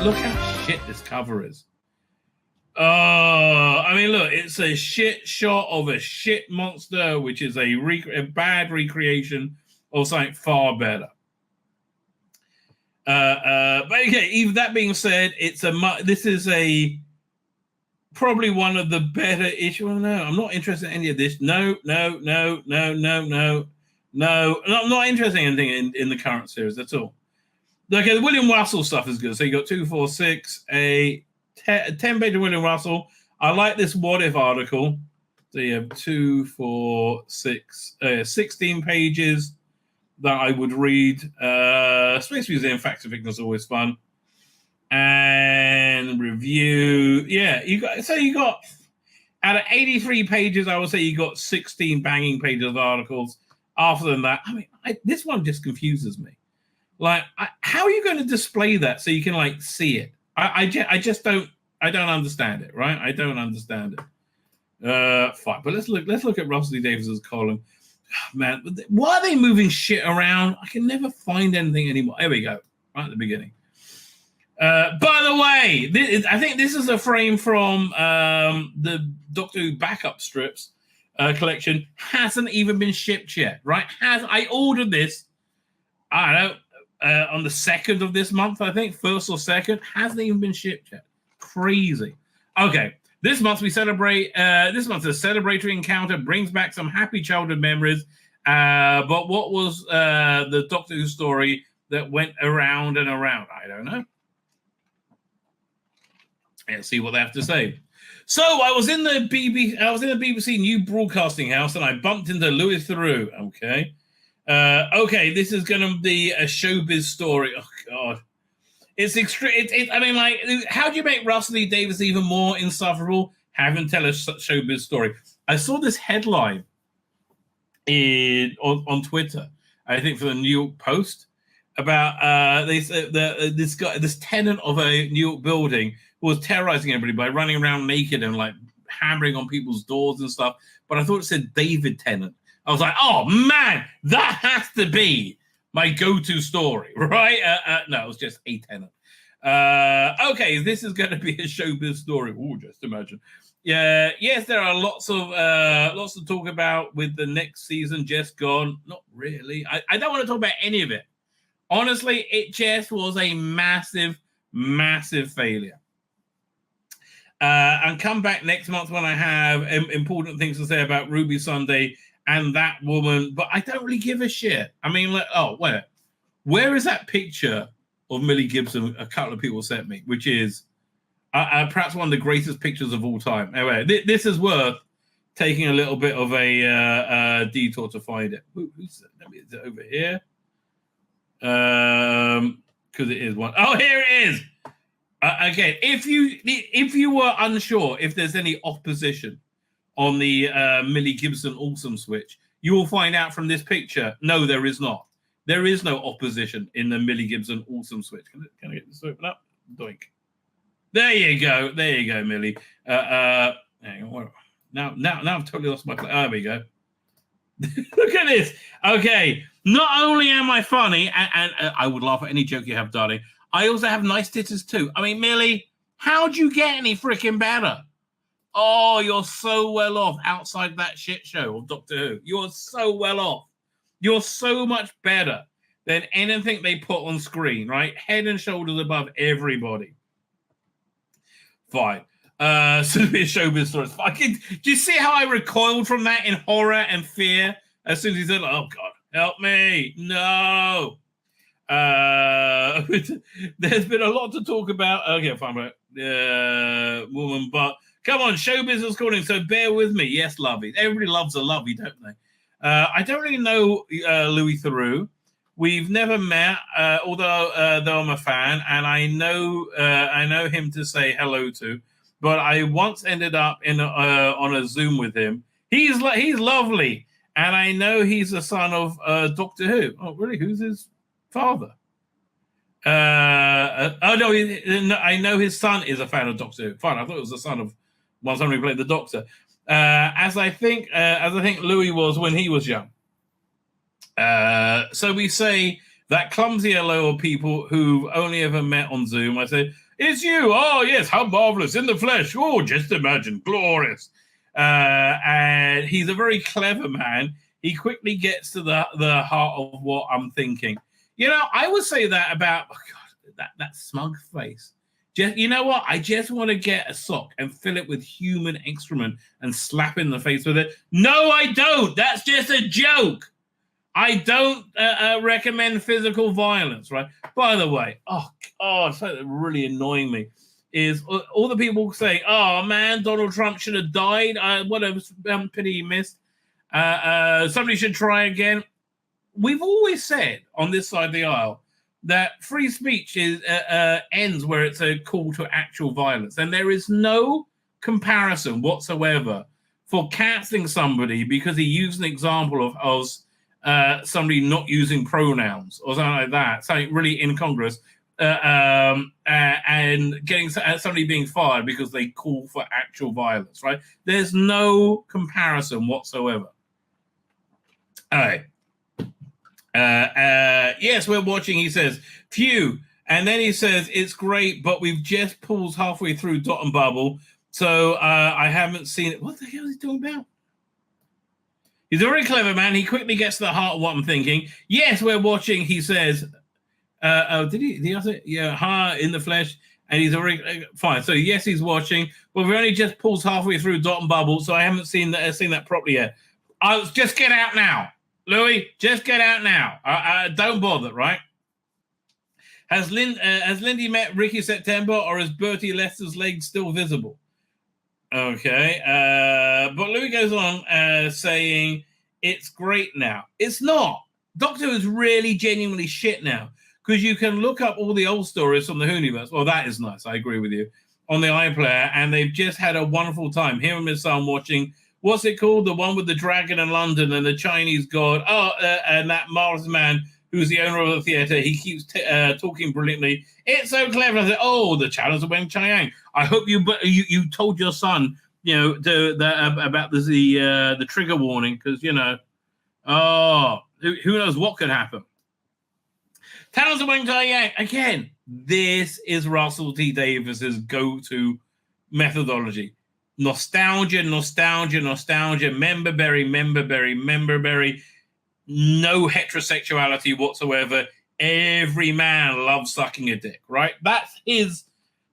look how shit this cover is. I mean, look, it's a shit shot of a shit monster, which is a bad recreation of something far better. But okay, even that being said, this is probably one of the better issues. Well, no, I'm not interested in any of this. No. I'm not interested in anything in the current series at all. Okay, the William Russell stuff is good. So you got 2, 4, 6, 10-page of William Russell. I like this What If article. So you have 2, 4, 6, 16 pages that I would read. Space Museum Facts and Fiction is always fun. And review. Yeah, you got out of 83 pages, I would say you got 16 banging pages of articles. After than that, I mean, this one just confuses me. Like, how are you going to display that so you can see it? I just don't understand it, right? I don't understand it. Fine, but let's look at Russell D. Davies's column. Oh, man, why are they moving shit around? I can never find anything anymore. There we go, right at the beginning. By the way, I think this is a frame from the Doctor Who backup strips collection. Hasn't even been shipped yet, right? I ordered this, I don't know, on the 2nd of this month, I think, 1st or 2nd. Hasn't even been shipped yet. Crazy. Okay, this month we celebrate. This month's a celebratory encounter brings back some happy childhood memories. But what was the Doctor Who story that went around and around? I don't know. Let's see what they have to say. So I was in the BBC New Broadcasting House, and I bumped into Louis Theroux. Okay, this is going to be a showbiz story. Oh God, it's extreme. I mean, how do you make Russell D. Davies even more insufferable? Have him tell a showbiz story. I saw this headline on Twitter, I think for the New York Post, about this tenant of a New York building was terrorizing everybody by running around naked and hammering on people's doors and stuff. But I thought it said David Tennant. I was like, oh man, that has to be my go-to story, right? No, it was just a tenant. Okay, this is going to be a showbiz story. Oh, just imagine. Yeah, yes, there are lots to talk about with the next season just gone. Not really. I don't want to talk about any of it. Honestly, it just was a massive, massive failure. And come back next month when I have important things to say about Ruby Sunday and that woman. But I don't really give a shit. I mean, where is that picture of Millie Gibson a couple of people sent me, which is perhaps one of the greatest pictures of all time. Anyway, this is worth taking a little bit of a detour to find it. Is it over here? Because it is one. Oh, here it is. Okay, if you were unsure if there's any opposition on the Millie Gibson Awesome switch, you will find out from this picture. No, there is not. There is no opposition in the Millie Gibson Awesome switch. Can I get this open up? Doink. There you go, Millie. Hang on. Now I've totally lost my place. There we go. Look at this. Okay, not only am I funny, and I would laugh at any joke you have, darling, I also have nice titters too. I mean, Millie, how'd you get any freaking better? Oh, you're so well off outside that shit show of Doctor Who. You're so well off. You're so much better than anything they put on screen, right? Head and shoulders above everybody. Fine. So be a showbiz story. Do you see how I recoiled from that in horror and fear as soon as he said, "Oh God, help me"? No. There's been a lot to talk about. Okay, fine, right? Woman, but come on, showbiz is calling, so bear with me. Yes, lovey. Everybody loves a lovey, don't they? I don't really know Louis Theroux. We've never met, although though I'm a fan, and I know him to say hello to. But I once ended up on a Zoom with him. He's lovely, and I know he's the son of Doctor Who. Oh, really? Who's his father? No, I know his son is a fan of Doctor Who. Fine, I thought it was the son of somebody who played the Doctor. As I think Louis was when he was young. So we say that clumsy hello of people who've only ever met on Zoom. I say, It's you. Oh, yes, how marvelous. In the flesh. Oh, just imagine. Glorious. And he's a very clever man. He quickly gets to the heart of what I'm thinking. You know, I would say that about that smug face. Just, you know what? I just want to get a sock and fill it with human excrement and slap in the face with it. No, I don't. That's just a joke. I don't recommend physical violence, right? By the way, something really annoying me is all the people say, oh, man, Donald Trump should have died. What a pity he missed. Somebody should try again. We've always said on this side of the aisle that free speech ends where it's a call to actual violence. And there is no comparison whatsoever for canceling somebody because he used an example of somebody not using pronouns or something like that, something really incongruous, and getting somebody being fired because they call for actual violence, right? There's no comparison whatsoever. All right. Yes, we're watching, he says. Phew. And then he says, it's great, but we've just paused halfway through Dot and Bubble, so I haven't seen it. What the hell is he talking about? He's a very clever man. He quickly gets to the heart of what I'm thinking. Yes, we're watching, he says. Did he say? Yeah, in the flesh. And he's already fine. So, yes, he's watching. But we only just paused halfway through Dot and Bubble, so I haven't seen that properly yet. Just get out now. Louis, just get out now. Don't bother, right? Has Lindy met Ricky September, or is Bertie Lester's leg still visible? Okay. But Louis goes on saying, it's great now. It's not. Doctor Who's really genuinely shit now, because you can look up all the old stories from the Whoniverse. Well, that is nice. I agree with you. On the iPlayer, and they've just had a wonderful time. Him and his son watching. What's it called? The one with the dragon in London and the Chinese god. And that marvelous man who's the owner of the theatre. He keeps talking brilliantly. It's so clever. I said, the challenge of Weng Chiang. I hope you told your son, about the trigger warning, because who knows what could happen. Talons of Weng Chiang. Again, this is Russell T Davis's go-to methodology. Nostalgia, member berry, no heterosexuality whatsoever. Every man loves sucking a dick, right? That is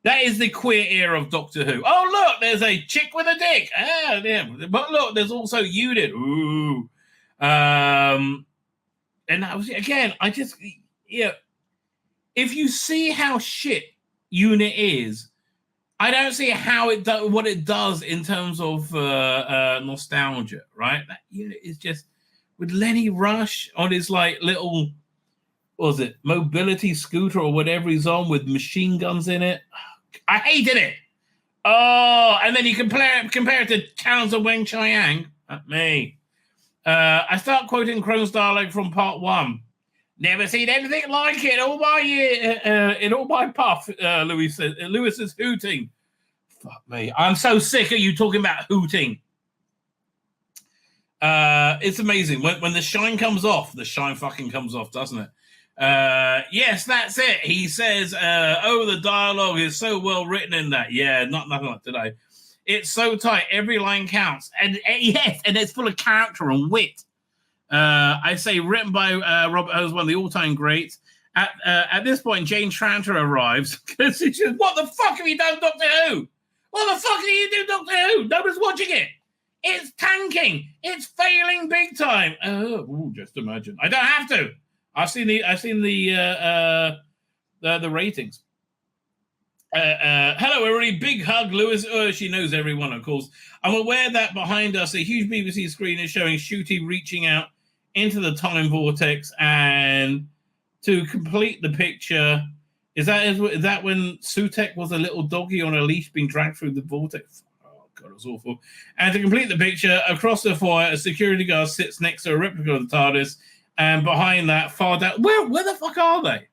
the queer era of Doctor Who. Oh, look, there's a chick with a dick. But look, there's also Unit. Ooh. And that was, again, if you see how shit Unit is, I don't see how what it does in terms of nostalgia, right? That unit is just with Lenny Rush on his little, what was it, mobility scooter or whatever he's on with machine guns in it. I hated it. Oh, and then you compare it to Talons of Weng Chiang. Not me. I start quoting Crone's dialogue from part 1. Never seen anything like it in all my puff, Lewis is hooting. Fuck me. I'm so sick of you talking about hooting. It's amazing. When the shine comes off, the shine fucking comes off, doesn't it? Yes, that's it. He says, the dialogue is so well written in that. Yeah, nothing like today. It's so tight. Every line counts. And yes, and it's full of character and wit. I say written by Robert Hose, one of the all-time greats. At this point, Jane Tranter arrives because she says, what the fuck have you done, Doctor Who? What the fuck do you do, Doctor Who? Nobody's watching it. It's tanking. It's failing big time. Oh, just imagine. I don't have to. I've seen the ratings. Hello, everybody. Big hug, Lewis. She knows everyone, of course. I'm aware that behind us, a huge BBC screen is showing Shooty reaching out into the time vortex, and to complete the picture, is that when Sutek was a little doggy on a leash being dragged through the vortex? Oh, God, it was awful. And to complete the picture, across the foyer, a security guard sits next to a replica of the TARDIS, and behind that, far down, where the fuck are they?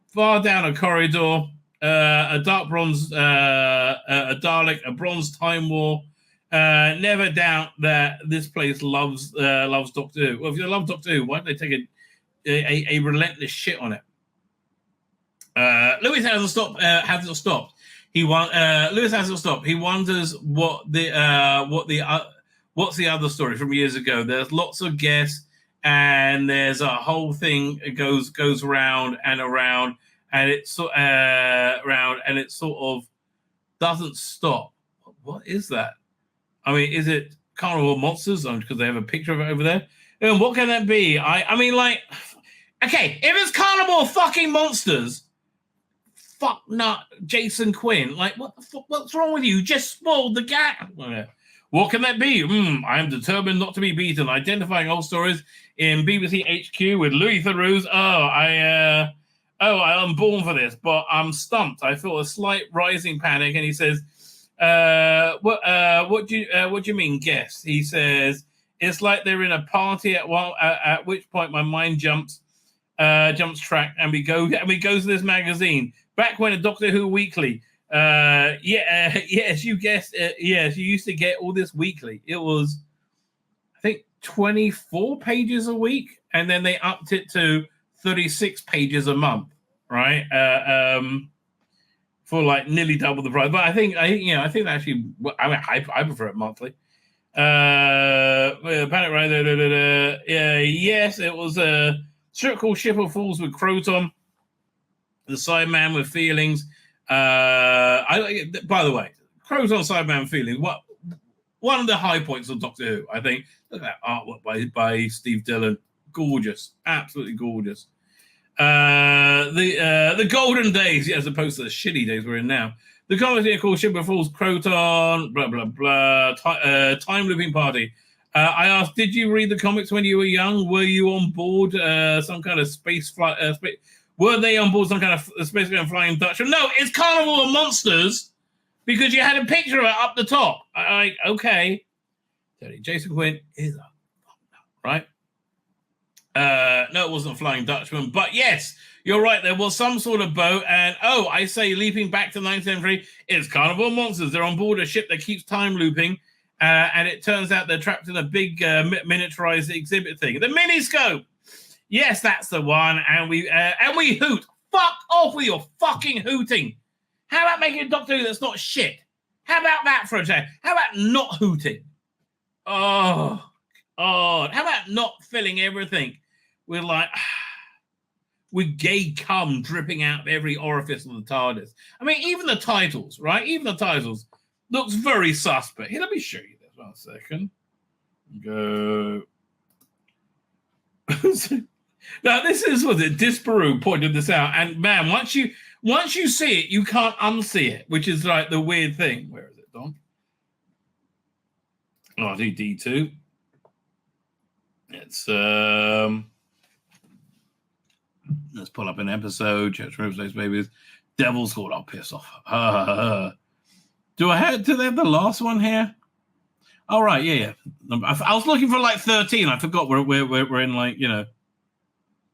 Far down a corridor, a dark bronze, a Dalek, a bronze Time War. Never doubt that this place loves Doctor Who. Well, if you love Doctor Who, why don't they take a relentless shit on it? Lewis hasn't stopped. Lewis hasn't stopped. He wonders what's the other story from years ago. There's lots of guests, and there's a whole thing. It goes round and around, and it's round, and it sort of doesn't stop. What is that? I mean, is it Carnival Monsters? Because they have a picture of it over there. And what can that be? I mean, like, okay, if it's Carnival fucking Monsters. Fuck not Jason Quinn. Like, what's wrong with you? Just spoiled the gap. What can that be? I am determined not to be beaten. Identifying old stories in BBC HQ with Louis Theroux's. I am born for this, but I'm stumped. I feel a slight rising panic. And he says, what do you mean, guess? He says, it's like they're in a party at which point my mind jumps track, and we go to this magazine. Back when a Doctor Who weekly, yes, you guessed, yes, you used to get all this weekly. It was, I think, 24 pages a week, and then they upped it to 36 pages a month, right? For like nearly double the price. But I think actually, I mean, I prefer it monthly. Panic Rider. Yes, it was a strip called Ship of Fools with Croton. The Sideman with Feelings. By the way, Croton Sideman Feelings. One of the high points of Doctor Who, I think. Look at that artwork by Steve Dillon. Gorgeous, absolutely gorgeous. The golden days, as opposed to the shitty days we're in now. The comedy called Ship of Fools, Croton, blah blah blah. Time looping party. I asked, did you read the comics when you were young? Were you on board some kind of space flight? Were they on board some kind of space flying Dutchman? No, it's Carnival of Monsters because you had a picture of it up the top. Okay. Jason Quinn is a right? No, it wasn't a Flying Dutchman, but yes, you're right. There was some sort of boat, and I say, leaping back to 1973, it's Carnival of Monsters. They're on board a ship that keeps time looping, and it turns out they're trapped in a big miniaturized exhibit thing. The Miniscope. Yes, that's the one, and we hoot. Fuck off with your fucking hooting. How about making a Doctor Who that's not shit? How about that for a change? How about not hooting? Oh, how about not filling everything with with gay cum dripping out of every orifice of the TARDIS? I mean, even the titles, right? Even the titles looks very suspect. Here, let me show you this 1 second. Go. Now, this is what Disparu pointed this out, and man, once you see it, you can't unsee it, which is like the weird thing. Where is it, Don? RTD2. It's let's pull up an episode. Church Rose Days Babies. Devil's Court. I'll piss off. Do they have the last one here? All right, yeah. I was looking for like 13. I forgot we're in, like, you know.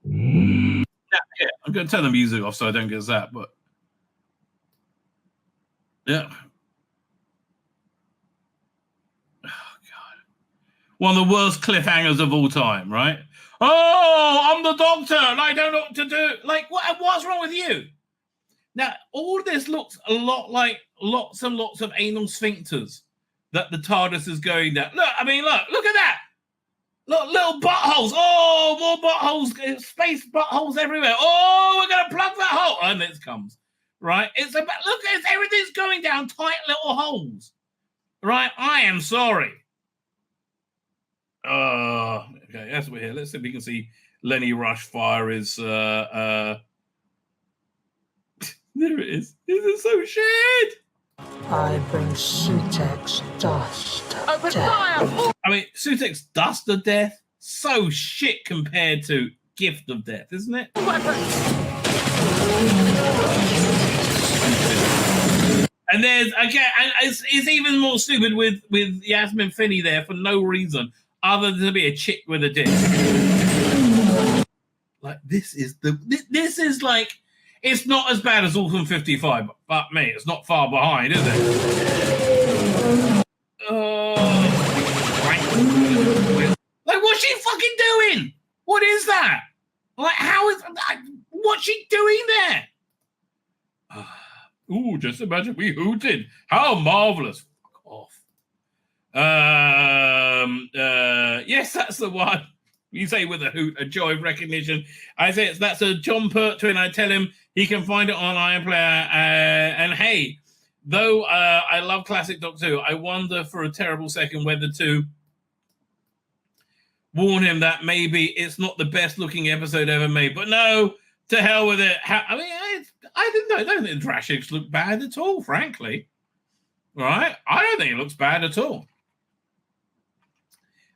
Yeah, I'm going to turn the music off so I don't get zapped, but yeah. Oh, God. One of the worst cliffhangers of all time, right? Oh, I'm the Doctor, and I don't know what to do. Like, what's wrong with you? Now, all this looks a lot like lots and lots of anal sphincters that the TARDIS is going down. Look at that. Look, little buttholes. Oh, more buttholes, space buttholes everywhere. Oh, we're going to plug that hole. And it comes, right? Everything's going down tight little holes, right? I am sorry. Okay, that's what we're here. Let's see if we can see Lenny Rush fire his... there it is. This is so shit. I bring Sutek's dust of death. I mean, Sutek's dust of death? So shit compared to Gift of Death, isn't it? And there's, again, and it's even more stupid with Yasmin Finney there for no reason other than to be a chick with a dick. Like, this is like, it's not as bad as Autumn 55, but mate, it's not far behind, is it? Like, what's she fucking doing? What is that? Like, what's she doing there? Ooh, just imagine we hooted. How marvelous. Fuck off. Yes, that's the one. You say with a hoot, a joy of recognition. I say that's a John Pertwee, I tell him he can find it on iPlayer. And hey, though I love classic Doctor Who, I wonder for a terrible second whether to warn him that maybe it's not the best looking episode ever made. But no, to hell with it. I don't think Drashig's look bad at all, frankly. Right? I don't think it looks bad at all.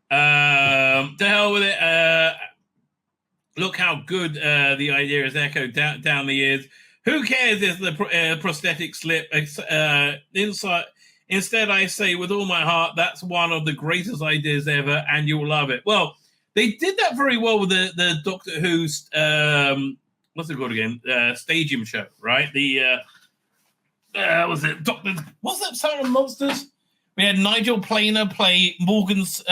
To hell with it. Look how good the idea is echoed down the years. Who cares if the prosthetic slip inside? Instead, I say with all my heart, that's one of the greatest ideas ever, and you'll love it. Well, they did that very well with the Doctor Who's what's it called again? Stadium show, right? The was it Doctor? What's that? Sound of Monsters. We had Nigel Planer play Morgan's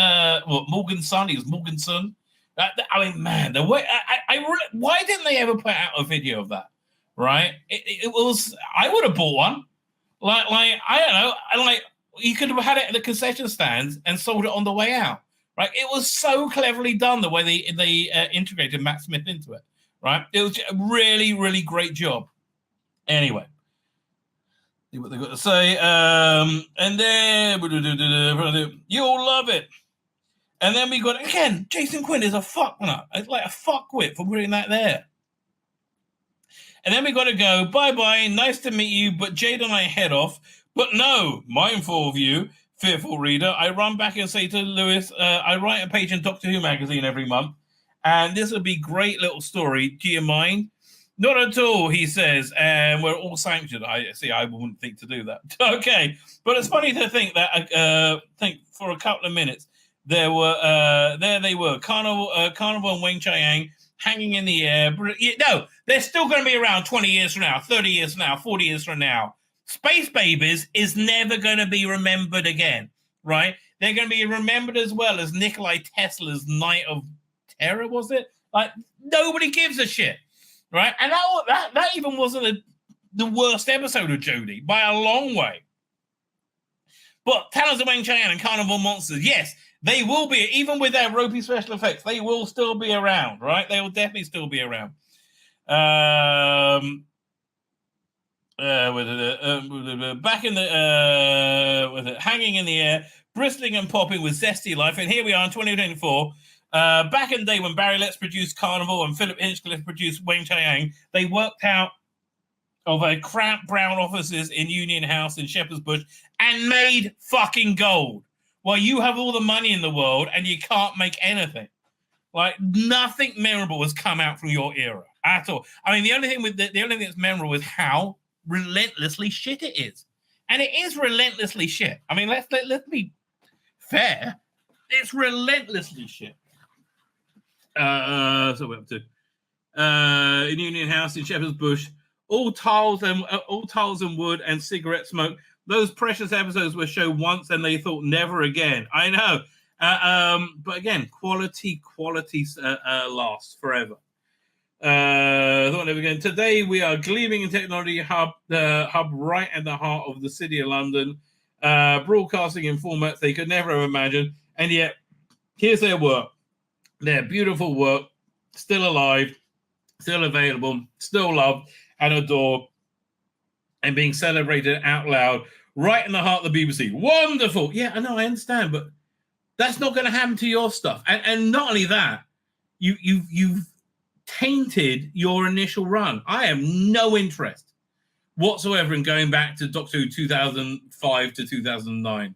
Morgan's son. He was Morgan's son. I mean, man, the way I really, why didn't they ever put out a video of that? Right? It was. I would have bought one. Like I don't know. Like you could have had it at the concession stands and sold it on the way out. Right? It was so cleverly done the way they integrated Matt Smith into it. Right? It was a really, really great job. Anyway. See what they got to say. And then you'll love it. And then we got again, Jason Quinn is a fuck nut. It's like a fuckwit for putting that there. And then we got to go, bye-bye, nice to meet you, but Jade and I head off. But no, mindful of you, fearful reader, I run back and say to Lewis, I write a page in Doctor Who magazine every month, and this will be a great little story. Do you mind? Not at all, he says, and we're all sanctioned. I wouldn't think to do that. Okay, but it's funny to think that, think for a couple of minutes, there they were, Carnival and Weng Chiang hanging in the air. No, they're still going to be around 20 years from now, 30 years from now, 40 years from now. Space Babies is never going to be remembered again, right? They're going to be remembered as well as Nikolai Tesla's Night of Terror, was it? Like, nobody gives a shit, right? And that even wasn't the worst episode of Jodie by a long way. But Talons of Weng Chiang and Carnival Monsters, yes, they will be, even with their ropey special effects, they will still be around, right? They will definitely still be around. Back in the hanging in the air, bristling and popping with zesty life, and here we are in 2024. Back in the day when Barry Letts produced Carnival and Philip Hinchcliffe produced Weng Chiang, they worked out of a cramped brown offices in Union House in Shepherd's Bush and made fucking gold. Well, you have all the money in the world and you can't make anything. Like, nothing memorable has come out from your era at all. I mean, the only thing that's memorable is how relentlessly shit it is. And it is relentlessly shit. I mean, let's be fair. It's relentlessly shit. So we're up to in Union House in Shepherd's Bush, all tiles and wood and cigarette smoke. Those precious episodes were shown once and they thought never again. I know. But again, quality lasts forever. Thought never again. Today we are gleaming in technology hub right at the heart of the city of London, broadcasting in formats they could never have imagined. And yet, here's their work. Their beautiful work, still alive, still available, still loved and adored, and being celebrated out loud right in the heart of the BBC. Wonderful. Yeah, I know, I understand, but that's not going to happen to your stuff. And not only that, you've tainted your initial run. I have no interest whatsoever in going back to Doctor Who 2005 to 2009.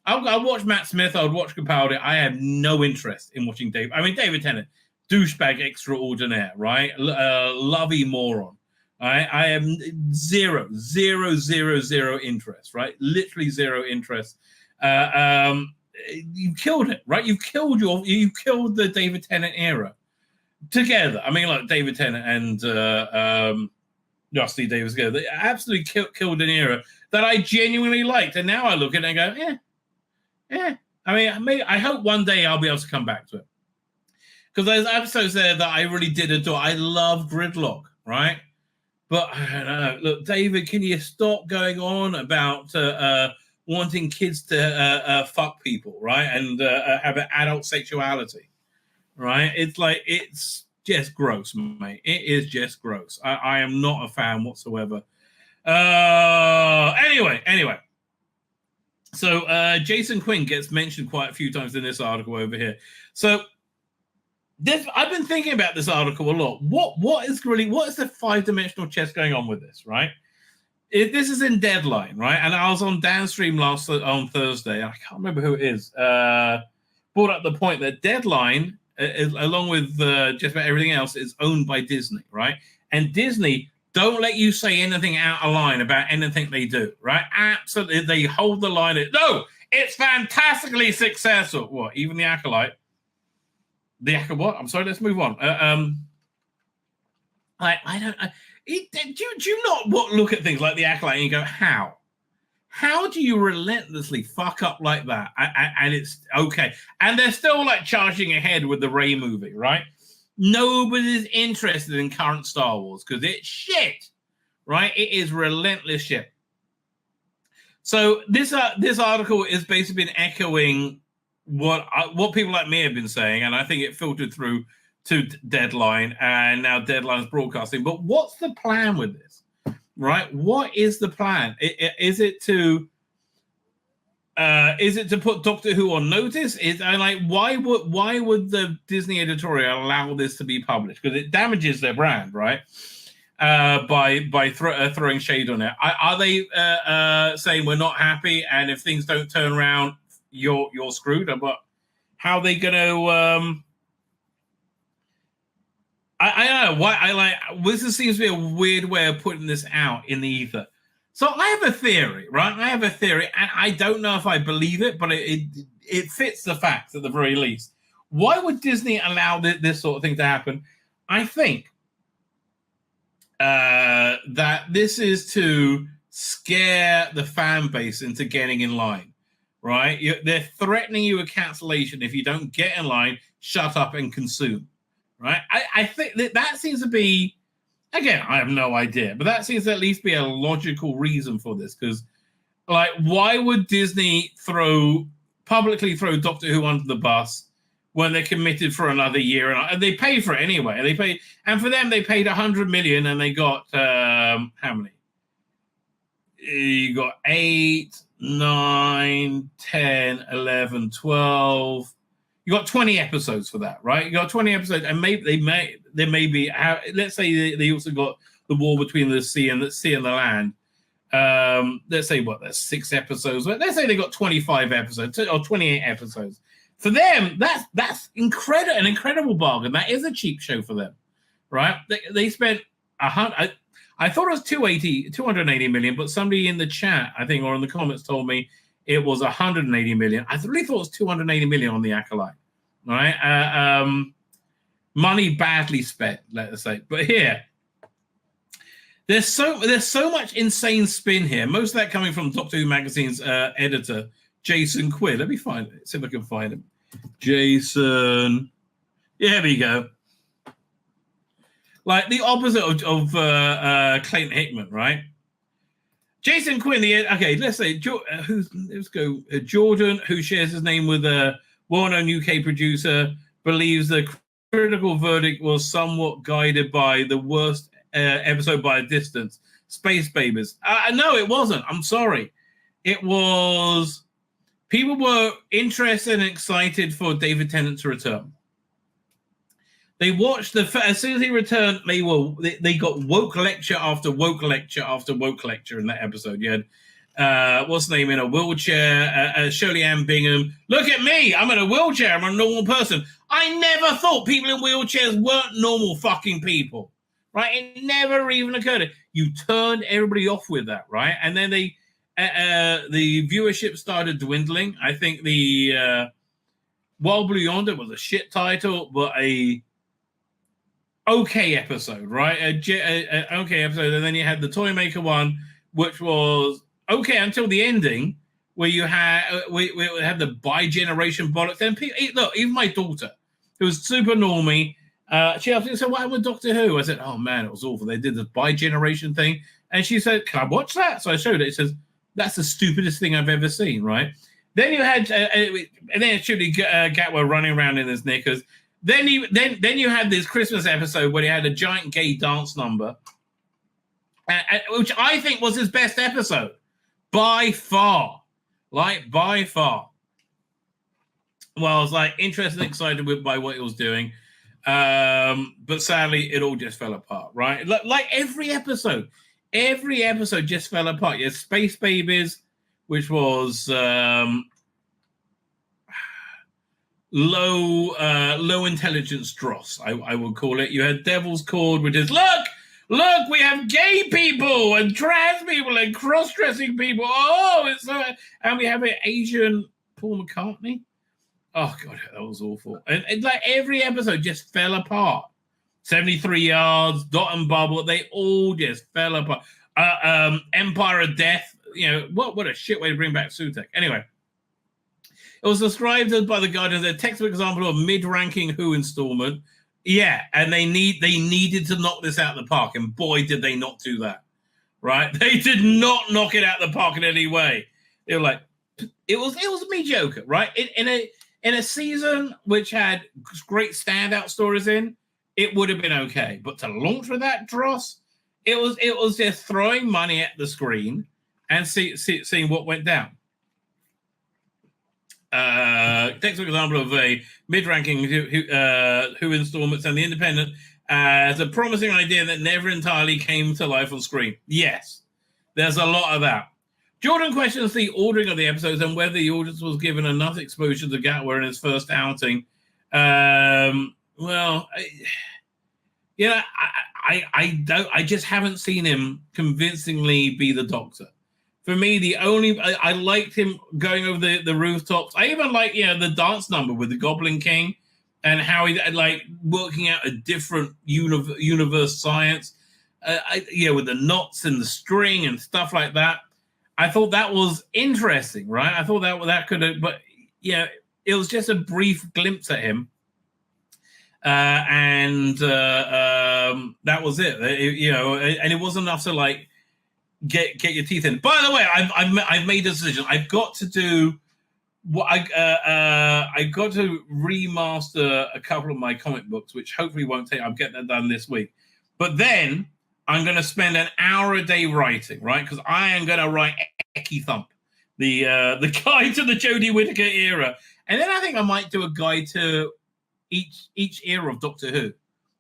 I'll watch Matt Smith. I would watch Capaldi. I have no interest in watching David. I mean, David Tennant, douchebag extraordinaire, right? Lovey moron. I have zero interest, right? Literally zero interest. You killed it, right? You killed the David Tennant era together. I mean, like David Tennant and Steve Davis together. They absolutely killed an era that I genuinely liked. And now I look at it and go, yeah. I mean, I hope one day I'll be able to come back to it. Because there's episodes there that I really did adore. I love Gridlock, right? But I don't know. Look, David, can you stop going on about wanting kids to fuck people, right? And have an adult sexuality, right? It's just gross, mate. It is just gross. I am not a fan whatsoever. Anyway. So Jason Quinn gets mentioned quite a few times in this article over here. So I've been thinking about this article a lot. What is the 5-dimensional chess going on with this, right? This is in Deadline, right? And I was on Downstream on Thursday. I can't remember who it is. Brought up the point that Deadline, along with just about everything else, is owned by Disney, right? And Disney don't let you say anything out of line about anything they do, right? Absolutely, they hold the line. No, it's fantastically successful. What? Even the Acolyte. What? I'm sorry. Let's move on. I don't. Do you not look at things like the Acolyte and you go, how? How do you relentlessly fuck up like that? And it's okay. And they're still like charging ahead with the Rey movie, right? Nobody's interested in current Star Wars because it's shit, right? It is relentless shit. So this article is basically been echoing what people like me have been saying, and I think it filtered through to Deadline, and now Deadline's broadcasting. But what's the plan with this, right? What is the plan? Is it to put Doctor Who on notice? Why would the Disney editorial allow this to be published? Because it damages their brand, right? By throwing shade on it. Are they saying we're not happy, and if things don't turn around, you're screwed? But how are they going to? I don't know why. This seems to be a weird way of putting this out in the ether. So I have a theory, right? I have a theory, and I don't know if I believe it, but it fits the facts at the very least. Why would Disney allow this sort of thing to happen? I think that this is to scare the fan base into getting in line, right? They're threatening you with cancellation if you don't get in line, shut up and consume, right? I think that seems to be, again, I have no idea, but that seems to at least be a logical reason for this. Because, why would Disney publicly throw Doctor Who under the bus when they're committed for another year? And they pay for it anyway. And for them, they paid $100 million, and they got how many? You got 8, 9, 10, 11, 12. You got 20 episodes for that, right? You got 20 episodes, and there may be. Let's say they also got the war between the sea and the land. Let's say there's 6 episodes. Let's say they got 25 episodes or 28 episodes. For them, that's an incredible bargain. That is a cheap show for them, right? They spent I thought it was 280 million, but somebody in the chat, I think, or in the comments told me it was 180 million. I really thought it was 280 million on the Acolyte. All right. Money badly spent, let us say. But here, there's so much insane spin here. Most of that coming from Doctor Who Magazine's editor, Jason Quinn. Let me find it. See if I can find him. Jason. Yeah, here we go. Like the opposite of Clayton Hickman, right? Jason Quinn, let's say, Jordan, who shares his name with a well-known UK producer, believes the critical verdict was somewhat guided by the worst episode by a distance, Space Babies. No, it wasn't. I'm sorry. It was... People were interested and excited for David Tennant's return. They watched as soon as he returned, they got woke lecture after woke lecture after woke lecture in that episode. You had what's the name in a wheelchair, Shirley Ann Bingham. Look at me, I'm in a wheelchair, I'm a normal person. I never thought people in wheelchairs weren't normal fucking people, right? It never even occurred. You turned everybody off with that, right? And then the viewership started dwindling. I think the Wild Blue Yonder was a shit title, but a okay episode, right? A okay episode, and then you had the Toymaker one, which was okay until the ending, where you had we had the bi-generation bollocks. And look, even my daughter, who was super normie, She asked me, so what happened with Doctor Who? I said, oh man, it was awful. They did the bi-generation thing. And she said, can I watch that? So I showed it. It says, that's the stupidest thing I've ever seen, right? Then you had, and then Judy Gatwa running around in his knickers. Then you had this Christmas episode where he had a giant gay dance number, which I think was his best episode by far. By far. Well, I was like interested and excited by what he was doing. But sadly, it all just fell apart, right? Like every episode just fell apart. You had Space Babies, which was low intelligence dross, I would call it. You had Devil's Cord, which is look, we have gay people and trans people and cross-dressing people. Oh, it's so, and we have an Asian Paul McCartney. Oh god, that was awful. And like every episode just fell apart. 73 Yards, Dot and Bubble, they all just fell apart. Empire of Death, you know, what a shit way to bring back Sutek. Anyway, it was described as by the Guardian as a textbook example of mid-ranking Who installment. Yeah, and they needed to knock this out of the park, and boy, did they not do that. Right? They did not knock it out of the park in any way. They were like, it was mediocre, right? In a season which had great standout stories in, it would have been okay. But to launch with that dross, it was just throwing money at the screen and seeing what went down. Textbook example of a mid-ranking Who installments, and The Independent as a promising idea that never entirely came to life on screen. Yes, there's a lot of that. Jordan questions the ordering of the episodes and whether the audience was given enough exposure to Gatwa in his first outing. I just haven't seen him convincingly be the Doctor. For me, I liked him going over the rooftops. I even like the dance number with the Goblin King and how he like working out a different universe science. With the knots and the string and stuff like that. I thought that was interesting, right? I thought that could have, but it was just a brief glimpse at him, and that was it. And it wasn't enough to like get your teeth in. By the way, I've made a decision. I've got to do what I got to remaster a couple of my comic books, which hopefully won't take. I'll get that done this week, but then I'm going to spend an hour a day writing, right? Because I am going to write Eki Thump, the guide to the Jodie Whittaker era, and then I think I might do a guide to each era of Doctor Who,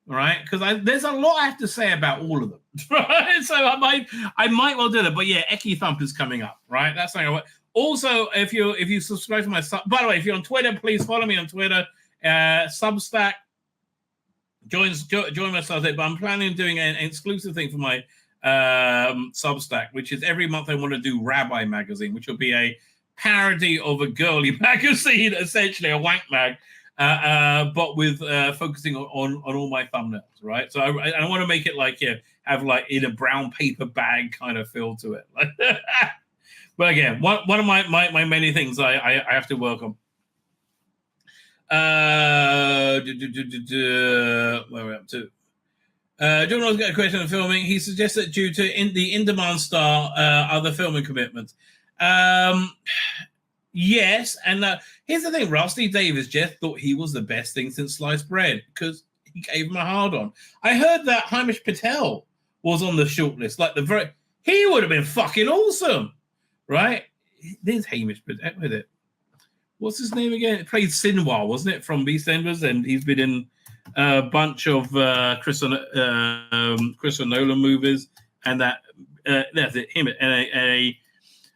right? Because there's a lot I have to say about all of them, right? So I might well do that. But yeah, Eki Thump is coming up, right? That's something I want. Also, if you subscribe to my by the way, if you're on Twitter, please follow me on Twitter. Substack. Join my Substack, but I'm planning on doing an exclusive thing for my Substack, which is every month I want to do Rabbi magazine, which will be a parody of a girly magazine, essentially a wank mag, but with focusing on all my thumbnails, right? So I want to make it like have like in a brown paper bag kind of feel to it. But again, one of my many things I have to work on. Where are we up to? John Ross got a question on filming. He suggests that due to the in-demand star, other filming commitments. Yes, and here's the thing: Rusty Davies just thought he was the best thing since sliced bread because he gave him a hard-on. I heard that Hamish Patel was on the shortlist. He would have been fucking awesome, right? There's Hamish Patel with it. What's his name again? It played Sinwar, wasn't it, from Beastenders? And he's been in a bunch of Christopher Nolan movies. And that's it. Him.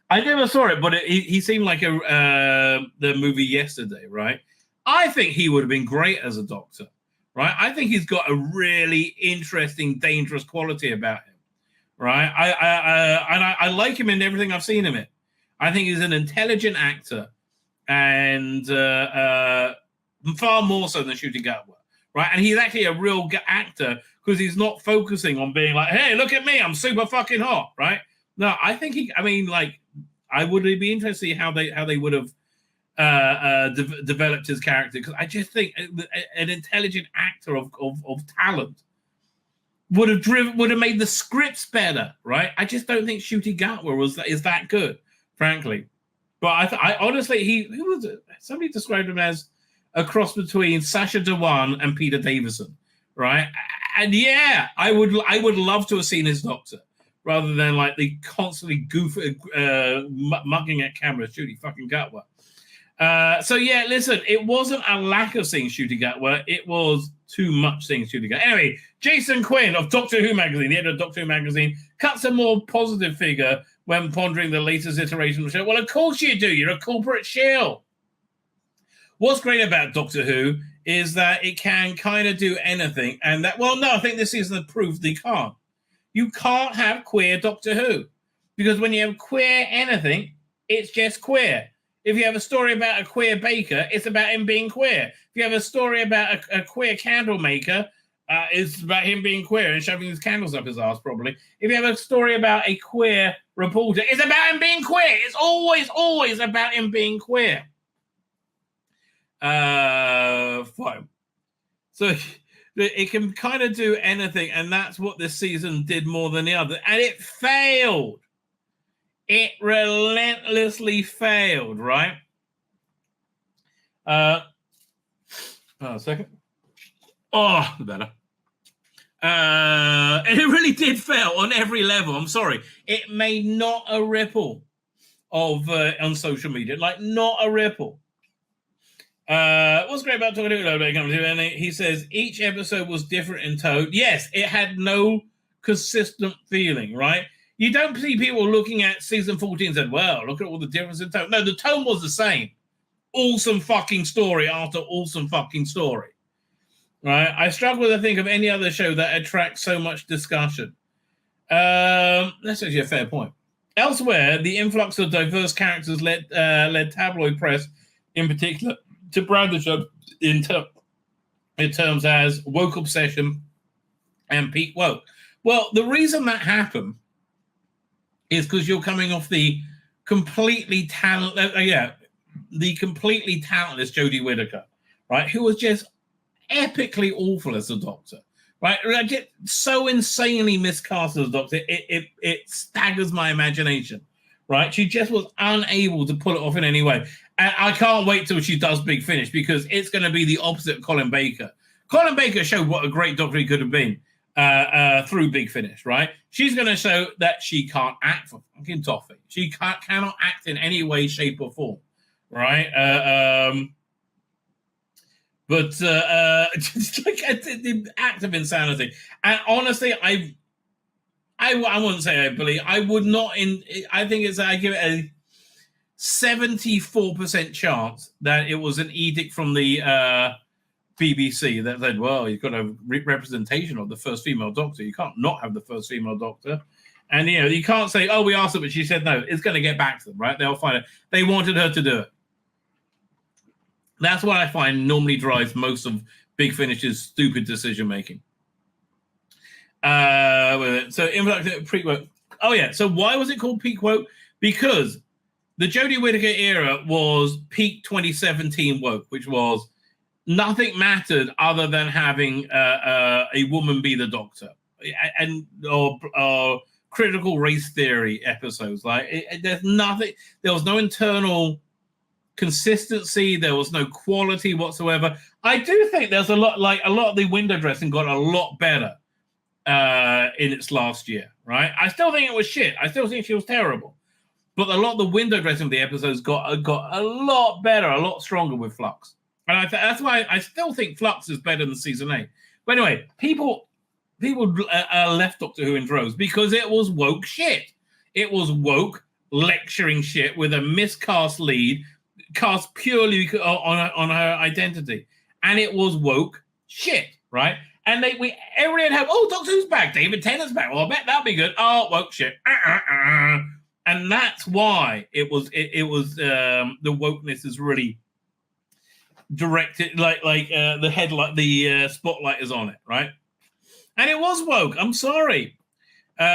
I never saw it, but he seemed like the movie Yesterday, right? I think he would have been great as a Doctor, right? I think he's got a really interesting, dangerous quality about him, right? I like him in everything I've seen him in. I think he's an intelligent actor. And far more so than Shooting Gatwa, right? And he's actually a real actor because he's not focusing on being like, hey, look at me, I'm super fucking hot, right? No, I think I would be interested to see how they would have developed his character, because I just think an intelligent actor of talent would have made the scripts better, right? I just don't think Ncuti Gatwa is that good, frankly. But I honestly, somebody described him as a cross between Sacha Dhawan and Peter Davison, right? And yeah, I would love to have seen his Doctor rather than like the constantly mugging at camera, Ncuti fucking Gatwa. So yeah, listen, it wasn't a lack of seeing Ncuti Gatwa, it was too much seeing Ncuti Gatwa. Anyway, Jason Quinn of Doctor Who magazine, the editor of Doctor Who magazine, cuts a more positive figure when pondering the latest iteration of the show. Well, of course you do. You're a corporate shill. What's great about Doctor Who is that it can kind of do anything, and that, well, no, I think this season has proved they can't. You can't have queer Doctor Who, because when you have queer anything, it's just queer. If you have a story about a queer baker, it's about him being queer. If you have a story about a queer candle maker, it's about him being queer and shoving his candles up his ass, probably. If you have a story about a queer reporter, it's about him being queer. It's always about him being queer. Fine. So it can kind of do anything, and that's what this season did more than the other. And it failed. It relentlessly failed, right? A second. Oh, better. And it really did fail on every level. I'm sorry. It made not a ripple of on social media, like not a ripple. What's great about talking to and he says each episode was different in tone. Yes, it had no consistent feeling, right? You don't see people looking at season 14 and said, well, look at all the difference in tone. No, the tone was the same. Awesome fucking story after awesome fucking story. Right? I struggle to think of any other show that attracts so much discussion. That's actually a fair point. Elsewhere, the influx of diverse characters led tabloid press, in particular, to brand the show in terms as woke obsession and peak woke. Well, the reason that happened is because you're coming off the completely talentless Jodie Whittaker, right? Who was just epically awful as a Doctor, right? Just so insanely miscast as a Doctor, it staggers my imagination, right? She just was unable to pull it off in any way. And I can't wait till she does Big Finish, because it's going to be the opposite of Colin Baker. Colin Baker showed what a great Doctor he could have been through Big Finish, right? She's going to show that she can't act for fucking toffee. She cannot act in any way, shape, or form, right? Just like the act of insanity. And honestly, I wouldn't say I believe. I would not. I think I give it a 74% chance that it was an edict from the BBC that said, well, you've got a representation of the first female Doctor. You can't not have the first female Doctor. And, you can't say, oh, we asked her, but she said no. It's going to get back to them, right? They'll find it. They wanted her to do it. That's what I find normally drives most of Big Finish's stupid decision-making. So, peak woke. Oh, yeah. So why was it called peak woke? Because the Jodie Whittaker era was peak 2017 woke, which was nothing mattered other than having a woman be the Doctor, or critical race theory episodes. Like there's nothing. There was no internal consistency. There was no quality whatsoever. I do think there's a lot of the window dressing got a lot better in its last year. Right? I still think it was shit. I still think she was terrible. But a lot of the window dressing of the episodes got a lot better, a lot stronger with Flux. And that's why I still think Flux is better than season 8. But anyway, people left Doctor Who in droves because it was woke shit. It was woke lecturing shit with a miscast lead, cast purely on her identity. And it was woke shit, right? And everybody had hope, oh, Doctor Who's back, David Tennant's back. Well, I bet that'll be good. Oh, woke shit. And that's why it was the wokeness is really directed like the headlight, the spotlight is on it, right? And it was woke. I'm sorry.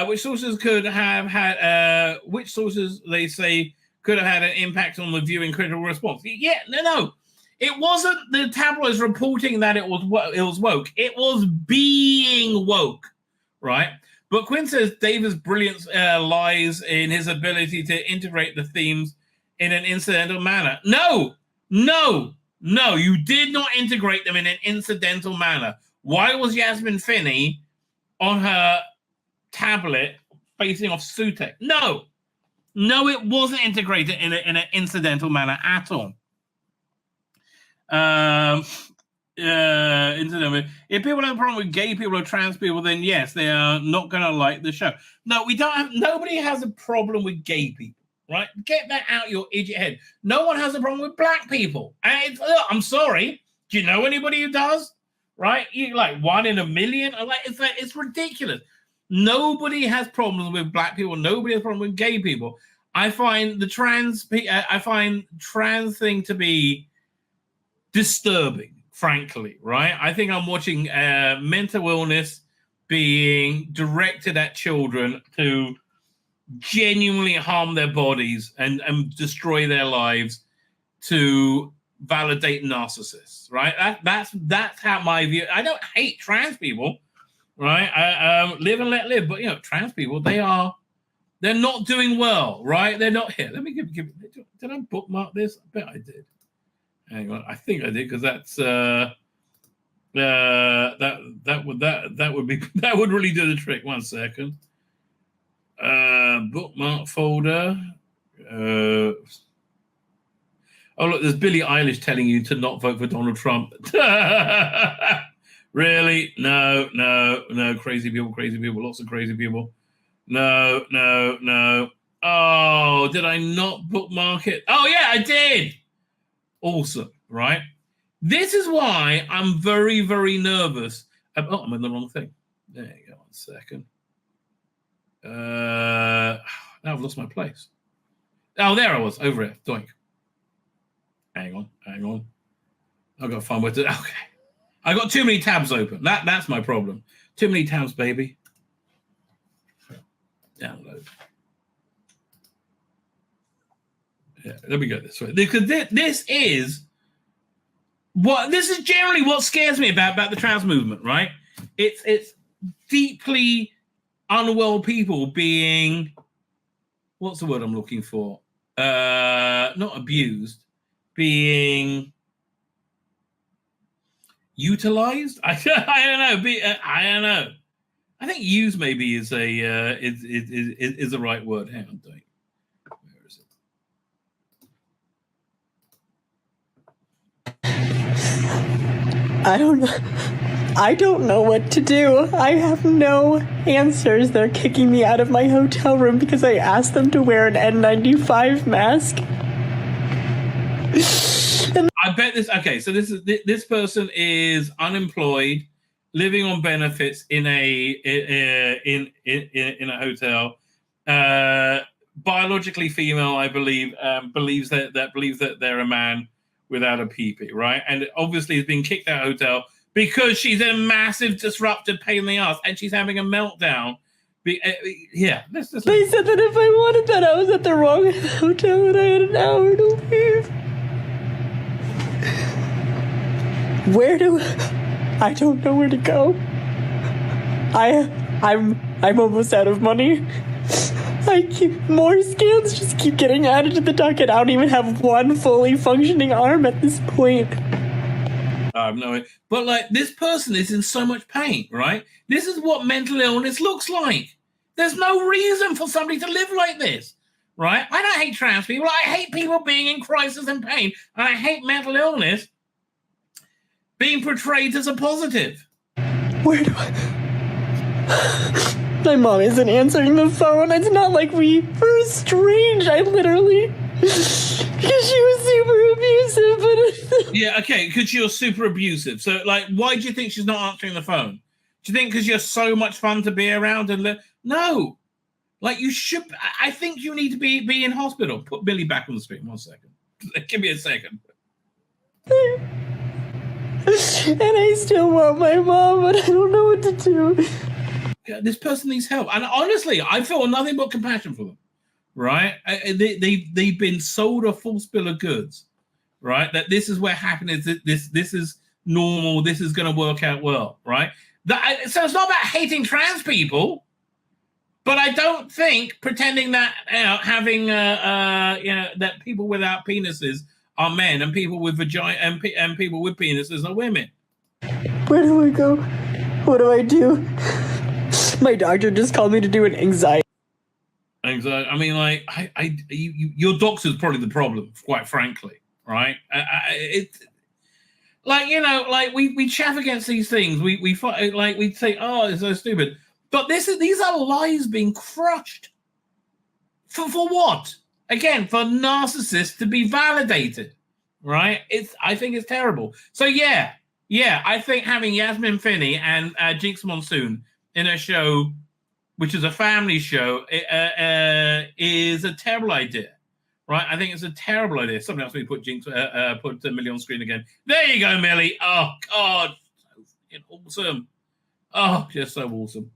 Which sources could have had? Which sources they say could have had an impact on the viewing critical response. Yeah, no. It wasn't the tabloids reporting that it was woke. It was being woke, right? But Quinn says David's brilliance lies in his ability to integrate the themes in an incidental manner. No, you did not integrate them in an incidental manner. Why was Yasmin Finney on her tablet facing off Sutek? No, it wasn't integrated in an incidental manner at all. If people have a problem with gay people or trans people, then yes, they are not going to like the show. No, we don't have. Nobody has a problem with gay people, right? Get that out your idiot head. No one has a problem with black people. And I'm sorry. Do you know anybody who does? Right? You like 1 in a million. It's ridiculous. Nobody has problems with black people. Nobody has a problem with gay people. I find the trans thing to be disturbing, frankly, right? I think I'm watching mental illness being directed at children to genuinely harm their bodies and destroy their lives to validate narcissists, right? That's how my view. I don't hate trans people, right? I live and let live, but trans people, they're not doing well, right? They're not here. Let me give. Did I bookmark this? I bet I did. Hang on, I think I did because that's that would really do the trick. 1 second. Bookmark folder. Oh look, there's Billie Eilish telling you to not vote for Donald Trump. Really? No. Crazy people. Lots of crazy people. No. Oh, did I not bookmark it? Oh yeah, I did. Awesome, right? This is why I'm very, very nervous. I'm in the wrong thing. There you go. 1 second. Now I've lost my place. Oh, there I was. Over here. Doink. Hang on. I've got to find where to... Okay. I got too many tabs open. That's my problem. Too many tabs, baby. Download. Yeah, let me go this way because this is generally what scares me about the trans movement, right? It's deeply unwell people being, what's the word I'm looking for? Not abused, being utilized. I don't know. I don't know. I think used maybe is the right word. Hang on, Dave. I don't know what to do. I have no answers. They're kicking me out of my hotel room because I asked them to wear an N95 mask. I bet this. Okay, so this person is unemployed, living on benefits in a hotel. Biologically female, I believe. Believes that they're a man without a pee-pee, right? And obviously is being kicked out of the hotel because she's a massive disrupted pain in the ass and she's having a meltdown. Yeah, let's They said that if I wanted that, I was at the wrong hotel and I had an hour to leave. I don't know where to go. I'm almost out of money. More scans just keep getting added to the docket. I don't even have one fully functioning arm at this point. I have no idea. But this person is in so much pain, right? This is what mental illness looks like. There's no reason for somebody to live like this, right? I don't hate trans people. I hate people being in crisis and pain. And I hate mental illness being portrayed as a positive. Where do I... My mom isn't answering the phone. It's not like we were estranged. I literally... Because she was super abusive, but... Yeah, okay, because you're super abusive. So, why do you think she's not answering the phone? Do you think because you're so much fun to be around and... No. You should... I think you need to be in hospital. Put Billy back on the screen. 1 second. Give me a second. And I still want my mom, but I don't know what to do. This person needs help. And honestly, I feel nothing but compassion for them. right? They've been sold a false bill of goods, right? That this is where happiness, this is normal, this is going to work out well, right? So it's not about hating trans people, but I don't think pretending that having that people without penises are men and people with vagina and people with penises are women. Where do I go? What do I do? My doctor just called me to do an anxiety. I mean, like, your doctor's probably the problem, quite frankly, right? Like, like we chaff against these things. We fight, like, we say, oh, it's so stupid. But these are lies being crushed. For what? Again, for narcissists to be validated, right? I think it's terrible. So yeah, I think having Yasmin Finney and Jinx Monsoon in a show, which is a family show, is a terrible idea, right? I think it's a terrible idea. Something else we put Millie on screen again. There you go, Millie. Oh God, so awesome. Oh, just so awesome.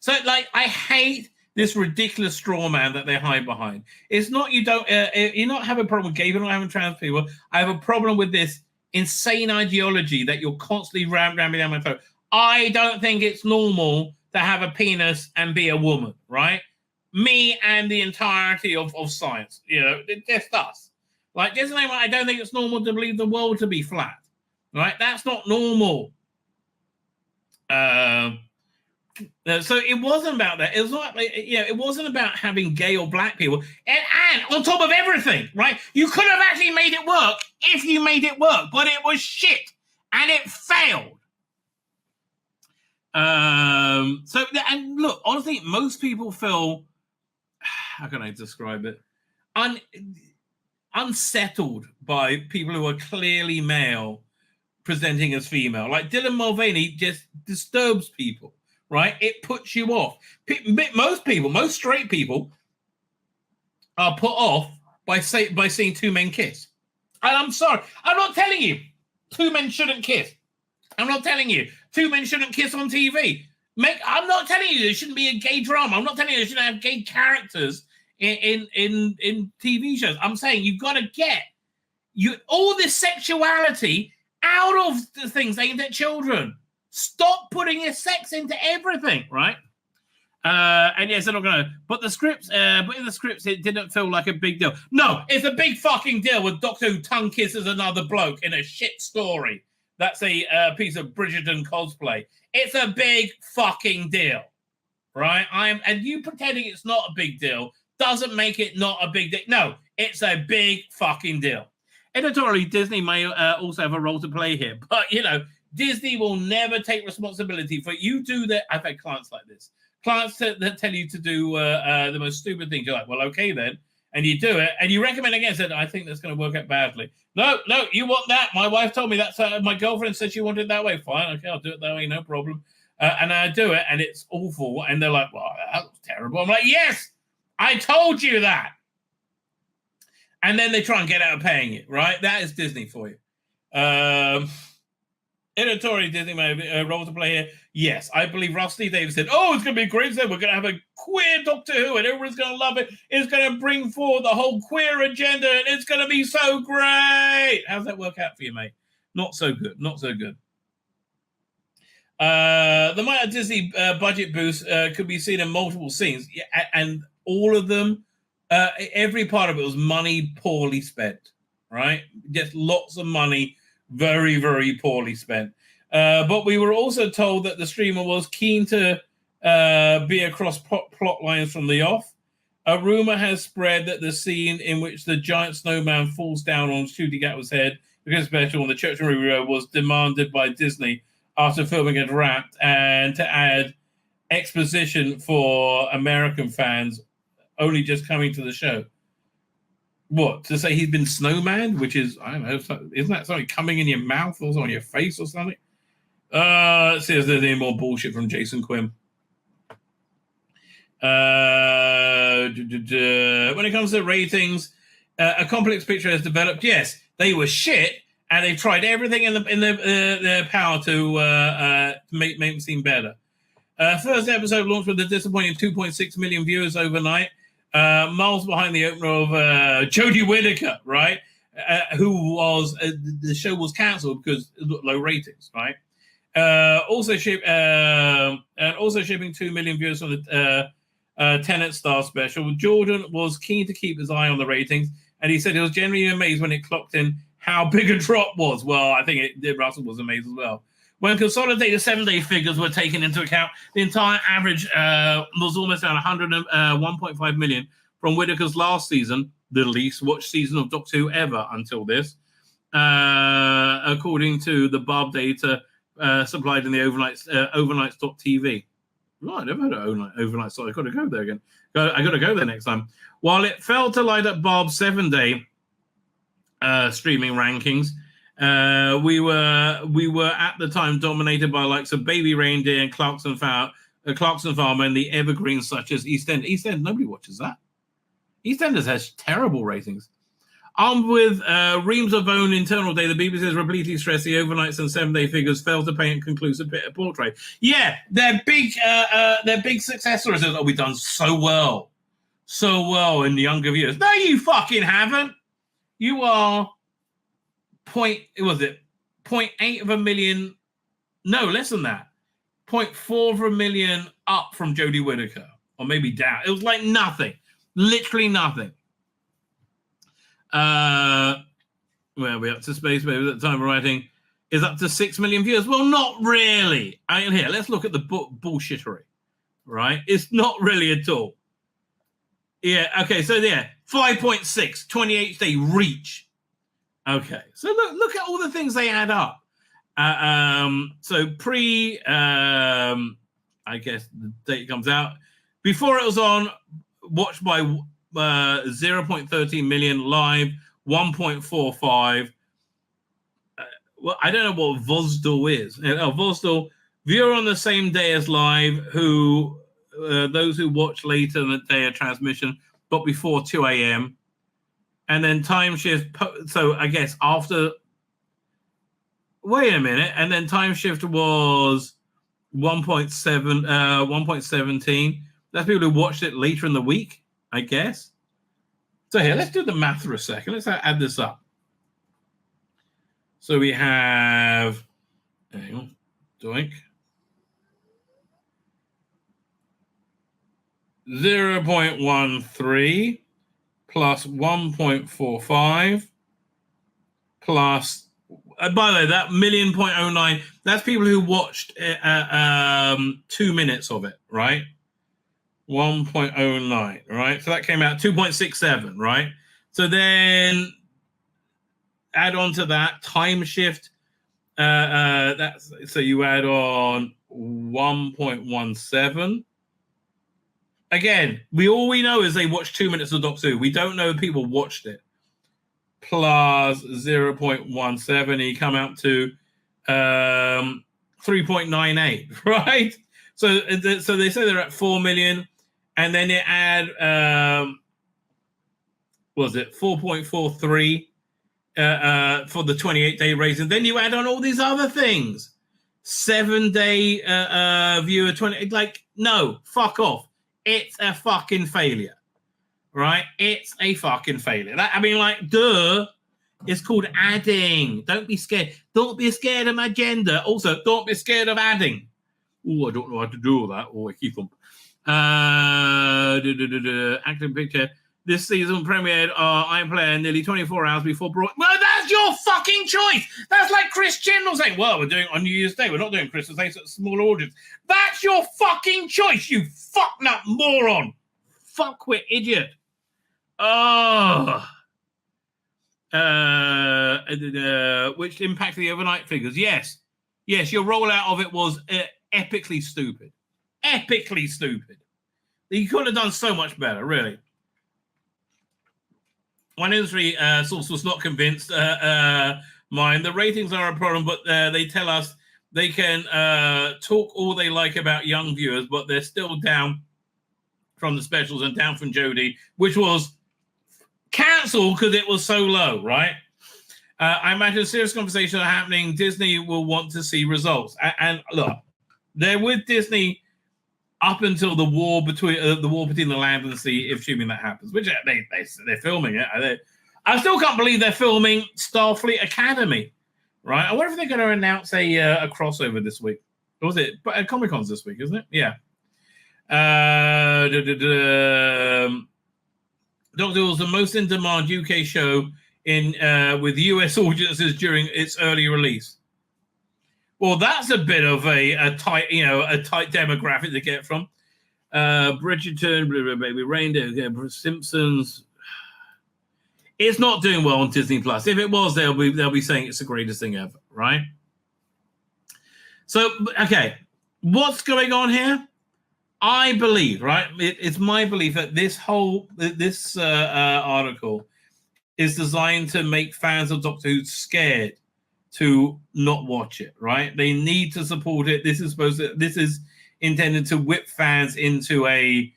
So, like, I hate this ridiculous straw man that they hide behind. It's not you're not having a problem with gay people, not having trans people. I have a problem with this insane ideology that you're constantly ramming down my throat. I don't think it's normal to have a penis and be a woman, right? Me and the entirety of science, just us. Like, just like I don't think it's normal to believe the world to be flat, right? That's not normal. So it wasn't about that. It was not, it wasn't about having gay or black people. And on top of everything, right? You could have actually made it work if you made it work, but it was shit and it failed. So, and look, honestly, most people feel, how can I describe it? Unsettled by people who are clearly male presenting as female. Like Dylan Mulvaney just disturbs people. Right, it puts you off. Most straight people are put off by seeing two men kiss. And I'm sorry, I'm not telling you two men shouldn't kiss. I'm not telling you two men shouldn't kiss on TV. I'm not telling you there shouldn't be a gay drama. I'm not telling you there shouldn't have gay characters in TV shows. I'm saying you've got to get all this sexuality out of the things aimed at children. Stop putting your sex into everything, right? And yes, they're not going to. But the scripts, it didn't feel like a big deal. No, it's a big fucking deal with Doctor Who tongue kisses another bloke in a shit story. That's a piece of Bridgerton cosplay. It's a big fucking deal, right? And you pretending it's not a big deal doesn't make it not a big deal. No, it's a big fucking deal. Editorially, Disney may also have a role to play here, but Disney will never take responsibility for you do that. I've had clients like this. Clients that tell you to do the most stupid things. You're like, well, okay then. And you do it. And you recommend against it. I think that's going to work out badly. No, you want that. My wife told me that's my girlfriend said she wanted it that way. Fine. Okay, I'll do it that way. No problem. And I do it. And it's awful. And they're like, well, that looks terrible. I'm like, yes, I told you that. And then they try and get out of paying it, right? That is Disney for you. Editorial Disney may have a role to play here. Yes, I believe Rusty Davis said, oh, it's going to be great. So we're going to have a queer Doctor Who and everyone's going to love it. It's going to bring forward the whole queer agenda and it's going to be so great. How's that work out for you, mate? Not so good. Not so good. The minor Disney budget boost could be seen in multiple scenes. And all of them, every part of it was money poorly spent, right? Just lots of money very, very poorly spent. But we were also told that the streamer was keen to be across plot lines from the off. A rumor has spread that the scene in which the giant snowman falls down on Shooty Gatwa's head because special on the Church and River was demanded by Disney after filming had wrapped and to add exposition for American fans only just coming to the show. What, to say he's been snowman, which is, I don't know, isn't that something coming in your mouth or on your face or something? Let's see if there's any more bullshit from Jason Quinn. When it comes to ratings, a complex picture has developed. Yes, they were shit, and they've tried everything in their power to make them seem better. First episode launched with a disappointing 2.6 million viewers overnight. miles behind the opener of Jodie Whittaker, right? Who was the show was cancelled because it looked low ratings, right? Also shipping 2 million viewers from the Tenet Star special. Jordan was keen to keep his eye on the ratings, and he said he was genuinely amazed when it clocked in how big a drop was. Well, I think Russell was amazed as well. When consolidated 7-day figures were taken into account, the entire average was almost around 1.5 million from Whittaker's last season, the least watched season of Doctor Who ever until this, according to the Barb data supplied in the overnights.tv. Right, I never heard of overnight, so I've got to go there again. I got to go there next time. While it failed to light up Barb's 7-day streaming rankings, we were at the time dominated by likes of Baby Reindeer and Clarkson Farm and the evergreens such as EastEnders. EastEnders, nobody watches that. EastEnders has terrible ratings. Armed with reams of own internal data, the BBC has repeatedly stressed the overnights and 7-day figures failed to paint a conclusive portrait. Yeah, their big success stories is, we've done so well in the younger viewers. No, you fucking haven't. You are 0.8 of a million? No, less than that. 0.4 of a million up from Jodie Whittaker, or maybe down. It was like nothing, literally nothing. Where are we up to space? Maybe at the time of writing is up to 6 million viewers. Well, not really. Here, let's look at the bullshittery, right? It's not really at all. Yeah, okay, so there, 5.6, 28-day reach. Okay, so look at all the things they add up. So I guess the date comes out. Before it was on, watched by 0.13 million live, 1.45. Well, I don't know what Vozdal is. Vozdal, viewer on the same day as live, who those who watch later in the day of transmission, but before 2 a.m. And then time shift. So I guess after. Wait a minute. And then time shift was 1.17. That's people who watched it later in the week, I guess. So here, let's do the math for a second. Let's add this up. So we have, hang on, doink. 0.13 plus 1.45 plus, by the way, that 1,000,009, that's people who watched 2 minutes of it, right? 1.09, right? So that came out 2.67, right? So then add on to that time shift. That's so you add on 1.17. Again, all we know is they watched 2 minutes of Doctor Who. We don't know if people watched it. Plus 0.17, you come out to 3.98, right? So they say they're at 4 million. And then they add, was it 4.43 for the 28-day rating? Then you add on all these other things. 7-day viewer, 20. Like, no, fuck off. It's a fucking failure, right? It's a fucking failure. Duh. It's called adding. Don't be scared. Don't be scared of my gender. Also, don't be scared of adding. Oh, I don't know how to do all that. Oh, I keep them. Acting picture. This season premiered Iron Player nearly 24 hours before broad. Well, that's your fucking choice. That's like Chris Chibnall saying, well, we're doing it on New Year's Day. We're not doing Christmas Day, so it's a small audience. That's your fucking choice, you fuck-nut moron. Fuckwit idiot. Oh. Which impacted the overnight figures. Yes, your rollout of it was epically stupid. Epically stupid. You could have done so much better, really. One industry source was not convinced. Mine. The ratings are a problem, but they tell us they can talk all they like about young viewers, but they're still down from the specials and down from Jodie, which was cancelled because it was so low, right? I imagine serious conversations are happening. Disney will want to see results. And look, they're with Disney. up until the war between the land and the sea, assuming that happens, which they're filming it. I still can't believe they're filming Starfleet Academy, right? I wonder if they're going to announce a crossover this week. Or was it? But Comic-Con's this week, isn't it? Yeah. Doctor Who's the most in-demand UK show with US audiences during its early release. Well, that's a bit of a tight demographic to get from. Bridgerton, Baby Reindeer, Simpsons. It's not doing well on Disney Plus. If it was, they'll be saying it's the greatest thing ever, right? So, okay, what's going on here? I believe, right? It's my belief that this article is designed to make fans of Doctor Who scared to not watch it, right? They need to support it. This is intended to whip fans into a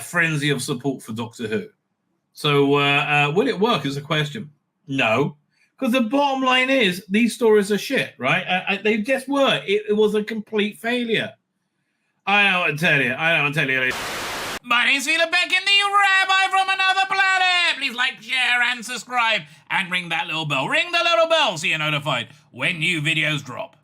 frenzy of support for Doctor Who. So will it work is a question. No, because the bottom line is these stories are shit, right? They just were. It was a complete failure. I don't want to tell you. My name's Tzvi Lebetkin, the Rabbi from another planet. Please like, share, and subscribe, and ring that little bell. Ring the little bell so you're notified when new videos drop.